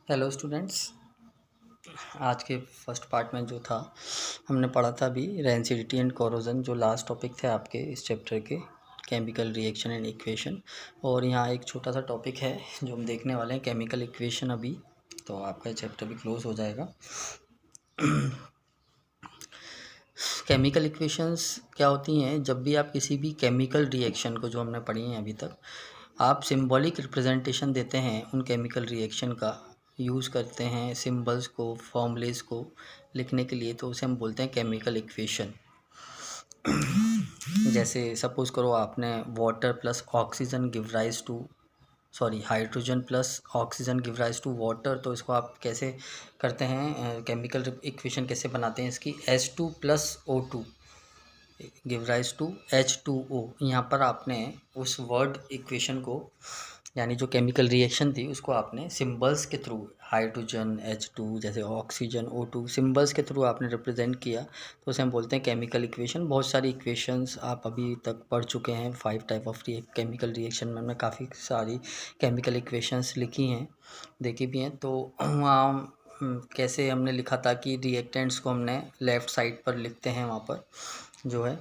Hello students. आज के first part में जो था हमने पढ़ा था अभी रेंसिडिटी एंड कोरोजन, जो लास्ट टॉपिक थे आपके इस चैप्टर के, केमिकल रिएक्शन एंड इक्वेशन। और यहाँ एक छोटा सा टॉपिक है जो हम देखने वाले हैं, केमिकल इक्वेशन अभी, तो आपका चैप्टर भी क्लोज हो जाएगा। केमिकल इक्वेशंस क्या होती हैं? जब भी आप किसी भी केमिकल रिएक्शन को, जो हमने पढ़ी हैं अभी तक, आप सिंबॉलिक रिप्रेजेंटेशन देते हैं उन केमिकल रिएक्शन का, यूज़ करते हैं सिंबल्स को, फॉर्मूलेस को लिखने के लिए, तो उसे हम बोलते हैं केमिकल इक्वेशन। जैसे सपोज़ करो आपने water plus oxygen give rise to, sorry, hydrogen plus oxygen give rise to water, तो इसको आप कैसे करते हैं, केमिकल इक्वेशन कैसे बनाते हैं इसकी? H2 plus O2 give rise to H2O। यहाँ पर आपने उस वर्ड इक्वेशन को, यानी जो केमिकल रिएक्शन थी उसको आपने सिंबल्स के थ्रू, हाइड्रोजन H2, जैसे ऑक्सीजन O2, सिंबल्स के थ्रू आपने रिप्रेजेंट किया, तो उसे हम बोलते हैं केमिकल इक्वेशन। बहुत सारी इक्वेशंस आप अभी तक पढ़ चुके हैं। 5 टाइप ऑफ केमिकल रिएक्शन में हमने काफ़ी सारी केमिकल इक्वेशंस लिखी हैं, देखी भी हैं। तो वहाँ कैसे हमने लिखा था कि रिएक्टेंट्स को हमने लेफ़्ट साइड पर लिखते हैं वहाँ पर जो है,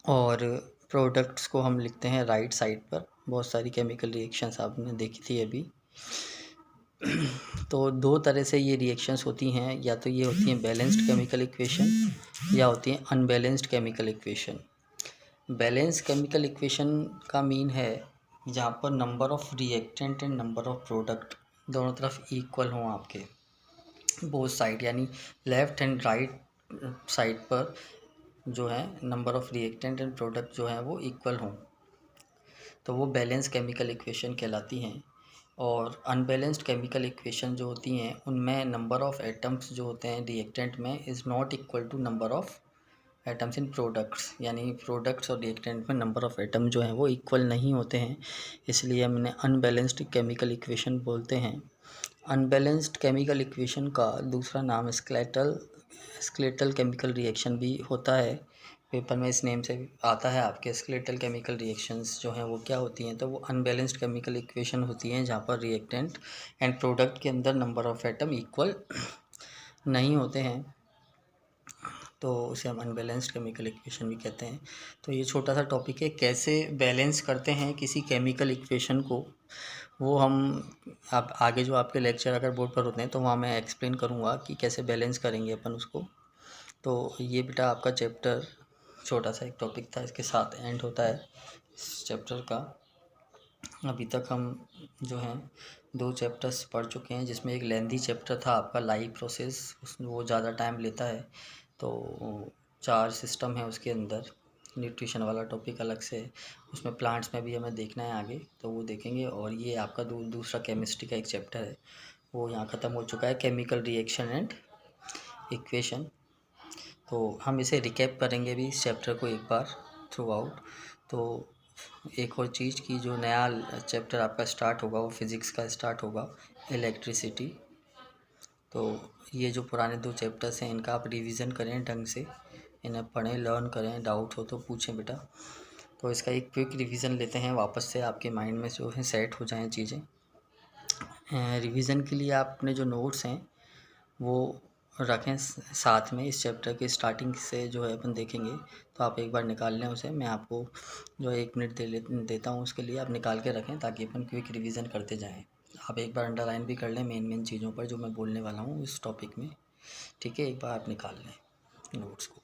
और प्रोडक्ट्स को हम लिखते हैं राइट साइड पर। बहुत सारी केमिकल रिएक्शंस आपने देखी थी अभी। तो दो तरह से ये रिएक्शंस होती हैं, या तो ये होती हैं बैलेंस्ड केमिकल इक्वेशन, या होती हैं unbalanced chemical equation. Balance chemical equation का मीन है जहाँ पर number of reactant and number of product दोनों तरफ इक्वल हों आपके, बोथ साइड, यानी लेफ़्ट एंड राइट साइड पर जो है number of reactant and product जो है वो इक्वल हों, तो वो बैलेंस केमिकल इक्वेशन कहलाती हैं। और अनबैलेंस्ड केमिकल इक्वेशन जो होती हैं उनमें नंबर ऑफ़ एटम्स जो होते हैं रिएक्टेंट में is not equal to number of atoms in products, यानी प्रोडक्ट्स और रिएक्टेंट में नंबर ऑफ़ एटम जो हैं वो इक्वल नहीं होते हैं, इसलिए हम इन्हें अनबैलेंस्ड केमिकल इक्वेशन बोलते हैं। अनबैलेंस्ड केमिकल इक्वेशन का दूसरा नाम स्केलेटल केमिकल रिएक्शन भी होता है। पेपर में इस नेम से आता है आपके। स्केलेटल केमिकल रिएक्शंस जो हैं वो क्या होती हैं? तो वो अनबैलेंस्ड केमिकल इक्वेशन होती हैं जहाँ पर रिएक्टेंट एंड प्रोडक्ट के अंदर नंबर ऑफ़ एटम इक्वल नहीं होते हैं, तो उसे हम अनबैलेंस्ड केमिकल इक्वेशन भी कहते हैं। तो ये छोटा सा टॉपिक है, कैसे बैलेंस करते हैं किसी केमिकल इक्वेशन को, वो हम आप आगे जो आपके लेक्चर अगर बोर्ड पर होते हैं तो वहाँ मैं एक्सप्लेन करूँगा कि कैसे बैलेंस करेंगे अपन उसको। तो ये बेटा आपका चैप्टर, छोटा सा एक टॉपिक था, इसके साथ एंड होता है इस चैप्टर का। अभी तक हम जो हैं 2 चैप्टर्स पढ़ चुके हैं, जिसमें एक लेंथी चैप्टर था आपका लाइव प्रोसेस, उसमें वो ज़्यादा टाइम लेता है। तो 4 सिस्टम है उसके अंदर, न्यूट्रिशन वाला टॉपिक अलग से है, उसमें प्लांट्स में भी हमें देखना है आगे, तो वो देखेंगे। और ये आपका दूसरा केमिस्ट्री का एक चैप्टर है, वो यहाँ ख़त्म हो चुका है, केमिकल रिएक्शन एंड इक्वेशन। तो हम इसे रिकैप करेंगे भी इस चैप्टर को एक बार थ्रू आउट। तो एक और चीज़ कि जो नया चैप्टर आपका स्टार्ट होगा वो फिज़िक्स का स्टार्ट होगा, इलेक्ट्रिसिटी। तो ये जो पुराने 2 चैप्टर्स हैं इनका आप रिवीजन करें ढंग से, इन्हें पढ़ें, लर्न करें, डाउट हो तो पूछें बेटा। तो इसका एक क्विक रिवीजन लेते हैं वापस से, आपके माइंड में जो है सेट हो जाएं चीज़ें। रिवीजन के लिए आप अपने जो नोट्स हैं वो रखें साथ में। इस चैप्टर की स्टार्टिंग से जो है अपन देखेंगे, तो आप एक बार निकाल लें उसे। मैं आपको जो 1 मिनट देता हूँ, उसके लिए आप निकाल के रखें ताकि अपन क्विक रिवीजन करते जाएं। आप एक बार अंडरलाइन भी कर लें मेन चीज़ों पर जो मैं बोलने वाला हूँ इस टॉपिक में, ठीक है? एक बार आप निकाल लें नोट्स को।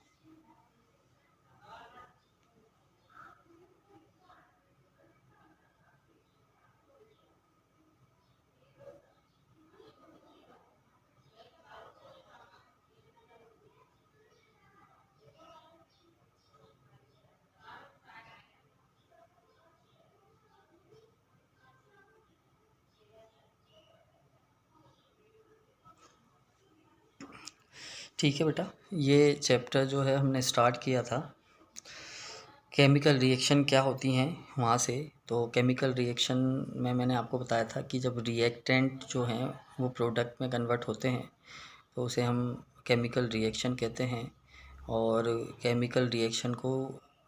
ठीक है बेटा, ये चैप्टर जो है हमने स्टार्ट किया था केमिकल रिएक्शन क्या होती हैं वहाँ से। तो केमिकल रिएक्शन में मैंने आपको बताया था कि जब रिएक्टेंट जो हैं वो प्रोडक्ट में कन्वर्ट होते हैं तो उसे हम केमिकल रिएक्शन कहते हैं। और केमिकल रिएक्शन को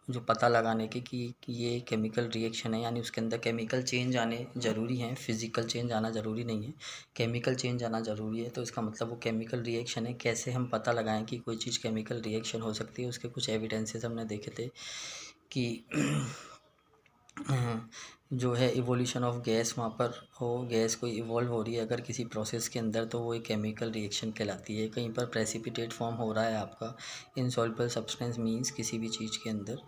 जो पता लगाने के कि ये केमिकल रिएक्शन है, यानी उसके अंदर केमिकल चेंज आने ज़रूरी हैं, फिज़िकल चेंज आना ज़रूरी नहीं है, केमिकल चेंज आना ज़रूरी है। तो इसका मतलब वो केमिकल रिएक्शन है। कैसे हम पता लगाएं कि कोई चीज़ केमिकल रिएक्शन हो सकती है, उसके कुछ एविडेंसेस हमने देखे थे कि जो है इवोल्यूशन ऑफ गैस, वहाँ पर हो, गैस कोई इवॉल्व हो रही है अगर किसी प्रोसेस के अंदर, तो वो एक केमिकल रिएक्शन कहलाती है। कहीं पर प्रेसिपिटेट फॉर्म हो रहा है आपका इनसॉल्युबल सब्सटेंस मींस किसी भी चीज़ के अंदर,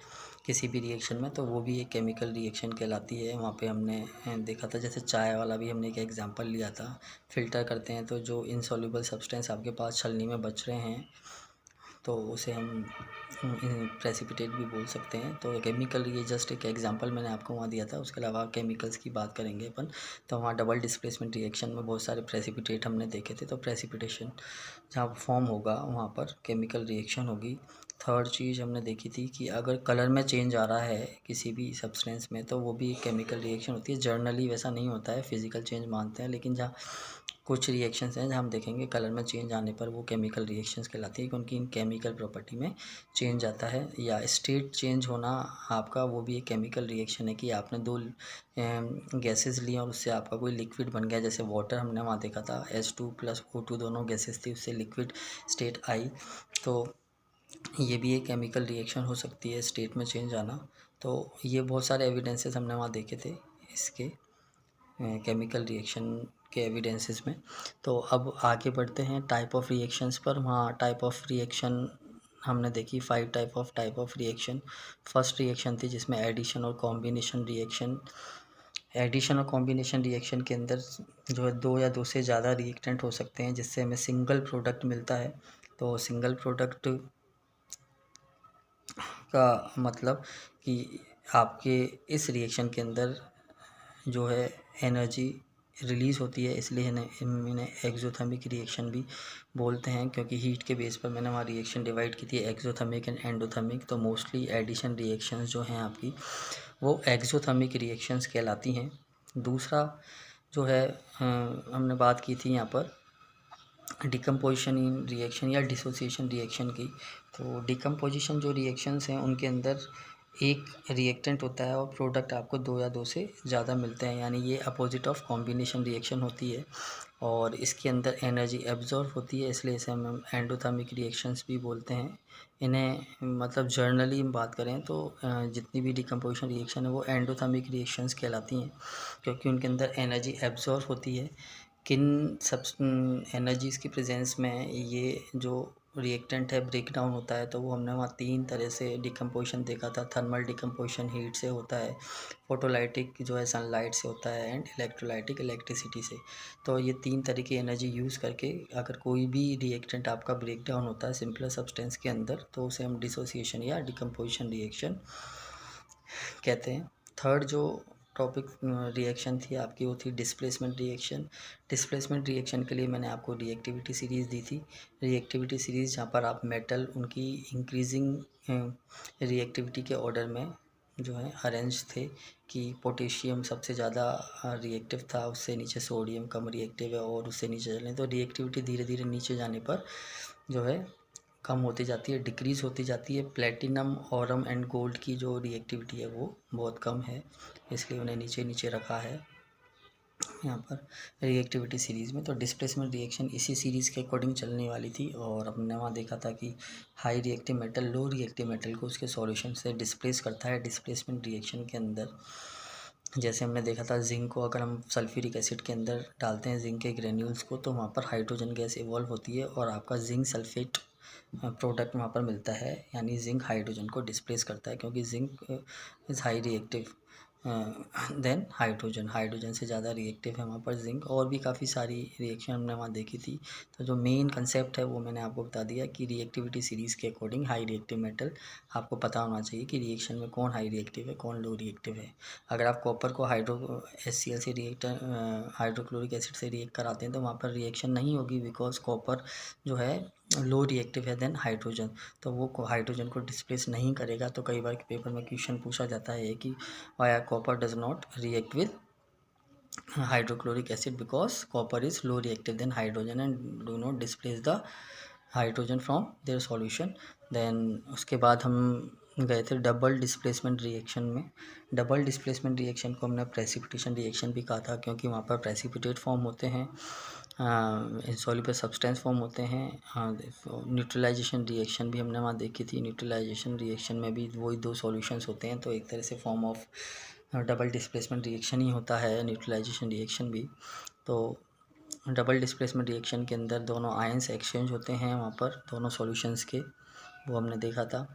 किसी भी रिएक्शन में, तो वो भी एक केमिकल रिएक्शन कहलाती है। वहाँ पे हमने देखा था, जैसे चाय वाला भी हमने एक एग्जांपल लिया था। फ़िल्टर करते हैं तो जो इनसॉल्युबल सब्सटेंस आपके पास छलनी में बच रहे हैं, तो उसे हम प्रेसिपिटेट भी बोल सकते हैं। तो केमिकल, ये जस्ट एक एग्जांपल मैंने आपको वहाँ दिया था। उसके अलावा केमिकल्स की बात करेंगे अपन, तो वहाँ डबल डिस्प्लेसमेंट रिएक्शन में बहुत सारे प्रेसिपिटेट हमने देखे थे। तो प्रेसिपिटेशन जहाँ फॉर्म होगा वहाँ पर केमिकल रिएक्शन होगी। थर्ड चीज़ हमने देखी थी कि अगर कलर में चेंज आ रहा है किसी भी सब्सटेंस में, तो वो भी एक केमिकल रिएक्शन होती है। जर्नली वैसा नहीं होता है, फिज़िकल चेंज मानते हैं, लेकिन जहाँ कुछ रिएक्शंस हैं जहाँ हम देखेंगे कलर में चेंज आने पर वो केमिकल रिएक्शंस कहलाती है, क्योंकि इन केमिकल प्रॉपर्टी में चेंज आता है। या स्टेट चेंज होना आपका, वो भी एक केमिकल रिएक्शन है कि आपने दो गैसेस ली और उससे आपका कोई लिक्विड बन गया। जैसे वाटर हमने वहाँ देखा था, H2 प्लस O2 दोनों गैसेस थी, उससे लिक्विड स्टेट आई। तो ये भी एक केमिकल रिएक्शन हो सकती है, स्टेट में चेंज आना। तो ये बहुत सारे एविडेंसेस हमने वहाँ देखे थे इसके केमिकल रिएक्शन के एविडेंसेस में। तो अब आगे बढ़ते हैं टाइप ऑफ रिएक्शंस पर। वहाँ टाइप ऑफ रिएक्शन हमने देखी 5 type of reaction. First reaction थी जिसमें एडिशन और कॉम्बिनेशन रिएक्शन। एडिशन और कॉम्बिनेशन रिएक्शन के अंदर जो है 2 या 2 से ज़्यादा रिएक्टेंट हो सकते हैं, जिससे हमें सिंगल प्रोडक्ट मिलता है। तो सिंगल प्रोडक्ट का मतलब कि आपके इस रिएक्शन के अंदर जो है एनर्जी रिलीज़ होती है, इसलिए इन्हें एक्सोथर्मिक रिएक्शन भी बोलते हैं, क्योंकि हीट के बेस पर मैंने वहाँ रिएक्शन डिवाइड की थी एक्सोथर्मिक एंड एंडोथर्मिक। तो मोस्टली एडिशन रिएक्शंस जो हैं आपकी, वो एक्सोथर्मिक रिएक्शंस कहलाती हैं। दूसरा जो है हमने बात की थी यहाँ पर डिकम्पोजिशन इन रिएक्शन या डिसोसिएशन रिएक्शन की। तो डिकम्पोजिशन जो रिएक्शंस हैं उनके अंदर एक रिएक्टेंट होता है और प्रोडक्ट आपको 2 या 2 से ज़्यादा मिलते हैं, यानी ये अपोजिट ऑफ कॉम्बिनेशन रिएक्शन होती है। और इसके अंदर एनर्जी एब्जॉर्ब होती है, इसलिए इसे हम एंडोथर्मिक रिएक्शंस भी बोलते हैं। इन्हें मतलब जर्नली हम बात करें तो जितनी भी डिकम्पोजिशन रिएक्शन है वो एंडोथर्मिक रिएक्शंस कहलाती हैं, क्योंकि उनके अंदर एनर्जी एब्जॉर्ब होती है। किन सब एनर्जीज़ की प्रेजेंस में ये जो रिएक्टेंट है ब्रेक डाउन होता है, तो वो हमने वहाँ 3 तरह से डिकम्पोजिशन देखा था। थर्मल डिकम्पोजिशन हीट से होता है, फोटोलाइटिक जो है सनलाइट से होता है, एंड इलेक्ट्रोलाइटिक इलेक्ट्रिसिटी से। तो ये 3 तरह की एनर्जी यूज़ करके अगर कोई भी रिएक्टेंट आपका ब्रेक डाउन होता है सिंपलर सब्सटेंस के अंदर, तो उसे हम डिसोसिएशन या डिकम्पोजिशन रिएक्शन कहते हैं। थर्ड जो टॉपिक रिएक्शन थी आपकी, वो थी डिस्प्लेसमेंट रिएक्शन। डिस्प्लेसमेंट रिएक्शन के लिए मैंने आपको रिएक्टिविटी सीरीज़ दी थी। रिएक्टिविटी सीरीज़ जहाँ पर आप मेटल उनकी इंक्रीजिंग रिएक्टिविटी के ऑर्डर में जो है अरेंज थे, कि पोटेशियम सबसे ज़्यादा रिएक्टिव था, उससे नीचे सोडियम कम रिएक्टिव है, और उससे नीचे चलें तो रिएक्टिविटी धीरे धीरे नीचे जाने पर जो है कम होती जाती है, डिक्रीज़ होती जाती है। प्लेटिनम, ऑरम एंड गोल्ड की जो रिएक्टिविटी है वो बहुत कम है, इसलिए उन्हें नीचे नीचे रखा है यहाँ पर रिएक्टिविटी सीरीज़ में। तो डिस्प्लेसमेंट रिएक्शन इसी सीरीज़ के अकॉर्डिंग चलने वाली थी, और हमने वहाँ देखा था कि high reactive metal low reactive metal को उसके सॉल्यूशन से डिस्प्लेस करता है डिस्प्लेसमेंट रिएक्शन के अंदर। जैसे हमने देखा था जिंक को अगर हम सल्फ्यूरिक एसिड के अंदर डालते हैं जिंक के ग्रेन्यूल्स को, तो वहाँ पर हाइड्रोजन गैस इवॉल्व होती है और आपका जिंक सल्फेट प्रोडक्ट वहाँ पर मिलता है, यानी जिंक हाइड्रोजन को डिस्प्लेस करता है, क्योंकि zinc is high reactive than hydrogen, hydrogen से ज़्यादा रिएक्टिव है वहाँ पर जिंक। और भी काफ़ी सारी रिएक्शन हमने वहाँ देखी थी। तो जो मेन कंसेप्ट है वो मैंने आपको बता दिया कि रिएक्टिविटी सीरीज़ के अकॉर्डिंग हाई रिएक्टिव मेटल आपको पता होना चाहिए कि रिएक्शन में कौन हाई रिएक्टिव है कौन लो रिएक्टिव है। अगर आप कॉपर को HCl से हाइड्रोक्लोरिक एसिड से रिएक्ट कराते हैं तो वहाँ पर रिएक्शन नहीं होगी, बिकॉज कॉपर जो है लो रिएक्टिव है देन हाइड्रोजन, तो वो हाइड्रोजन को डिस्प्लेस नहीं करेगा। तो कई बार पेपर में क्वेश्चन पूछा जाता है कि why copper does not react with hydrochloric acid, because copper is low reactive than hydrogen and do not displace the hydrogen from their solution. Then उसके बाद हम गए थे डबल डिस्प्लेसमेंट रिएक्शन में। डबल डिस्प्लेसमेंट रिएक्शन को हमने precipitation reaction भी कहा था, क्योंकि वहाँ पर प्रेसिपिटेट फॉर्म होते हैं, इंसॉल्युबल सब्सटेंस फॉर्म होते हैं। न्यूट्रलाइजेशन रिएक्शन भी हमने वहाँ देखी थी। न्यूट्रलाइजेशन रिएक्शन में भी वही दो सॉल्यूशंस होते हैं, तो एक तरह से form of double displacement reaction ही होता है न्यूट्रलाइजेशन रिएक्शन भी। तो डबल डिस्प्लेसमेंट रिएक्शन के अंदर दोनों आयंस एक्सचेंज होते हैं वहाँ पर दोनों सॉल्यूशंस के, वो हमने देखा था।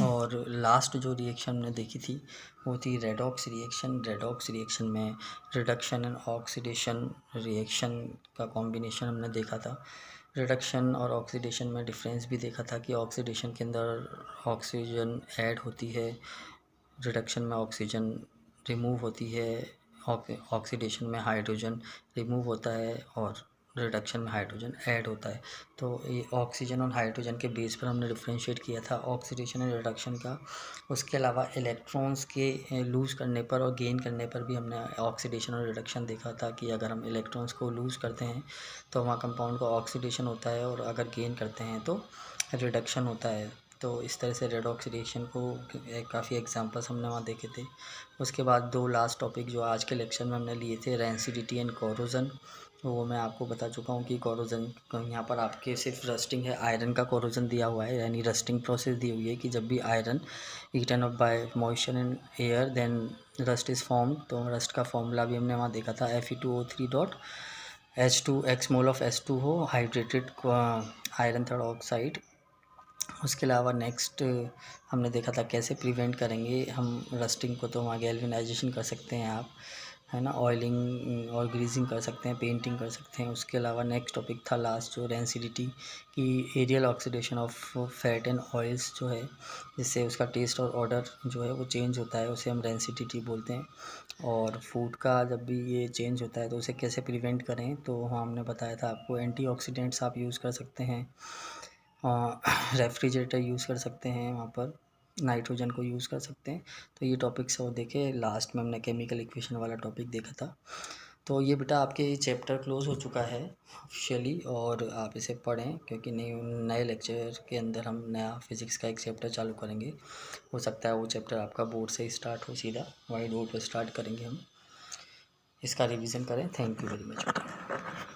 और लास्ट जो रिएक्शन हमने देखी थी वो थी रेडॉक्स रिएक्शन। रेडॉक्स रिएक्शन में रिडक्शन एंड ऑक्सीडेशन रिएक्शन का कॉम्बिनेशन हमने देखा था। रिडक्शन और ऑक्सीडेशन में डिफरेंस भी देखा था कि ऑक्सीडेशन के अंदर ऑक्सीजन ऐड होती है, रिडक्शन में ऑक्सीजन रिमूव होती है, ऑक्सीडेशन में हाइड्रोजन रिमूव होता है और रिडक्शन में हाइड्रोजन ऐड होता है। तो ये ऑक्सीजन और हाइड्रोजन के बेस पर हमने डिफ्रेंशिएट किया था ऑक्सीडेशन और रिडक्शन का। उसके अलावा इलेक्ट्रॉन्स के लूज़ करने पर और गेन करने पर भी हमने ऑक्सीडेशन और रिडक्शन देखा था कि अगर हम इलेक्ट्रॉन्स को लूज़ करते हैं तो वहाँ कंपाउंड का ऑक्सीडेशन होता है, और अगर गेन करते हैं तो रिडक्शन होता है। तो इस तरह से रेडॉक्स रिएक्शन को काफ़ी एग्जांपल्स हमने वहाँ देखे थे। उसके बाद दो लास्ट टॉपिक जो आज के लेक्चर में हमने लिए थे, रेंसिडिटी एंड कोरोजन, वो मैं आपको बता चुका हूँ कि कोरोजन यहाँ पर आपके सिर्फ रस्टिंग है, आयरन का कोरोजन दिया हुआ है, यानी रस्टिंग प्रोसेस दी हुई है कि जब भी iron eaten up by moisture and air then rust is form. तो रस्ट का फॉर्मूला भी हमने वहाँ देखा था, Fe2O3 dot H2 x mole of H2 हो हाइड्रेटेड आयरन थर्ड ऑक्साइड। उसके अलावा नेक्स्ट हमने देखा था कैसे प्रिवेंट करेंगे हम रस्टिंग को। तो वहाँ गैल्वेनाइजेशन कर सकते हैं आप, है ना, ऑयलिंग और ग्रीजिंग कर सकते हैं, पेंटिंग कर सकते हैं। उसके अलावा नेक्स्ट टॉपिक था लास्ट जो रेंसिडिटी की, aerial oxidation of fat and oils जो है, जिससे उसका टेस्ट और ऑर्डर जो है वो चेंज होता है, उसे हम रेंसिडिटी बोलते हैं। और फूड का जब भी ये चेंज होता है तो उसे कैसे प्रिवेंट करें, तो वहाँ हमने बताया था आपको एंटीऑक्सीडेंट्स आप यूज़ कर सकते हैं, रेफ्रिजरेटर यूज़ कर सकते हैं, वहाँ पर नाइट्रोजन को यूज़ कर सकते हैं। तो ये टॉपिक्स और देखे। लास्ट में हमने केमिकल इक्वेशन वाला टॉपिक देखा था। तो ये बेटा आपके ये चैप्टर क्लोज़ हो चुका है ऑफिशियली, और आप इसे पढ़ें क्योंकि नए लेक्चर के अंदर हम नया फिज़िक्स का एक चैप्टर चालू करेंगे। हो सकता है वो चैप्टर आपका बोर्ड से स्टार्ट हो, सीधा वाइट बोर्ड पर स्टार्ट करेंगे हम। इसका रिवीजन करें। Thank you very much.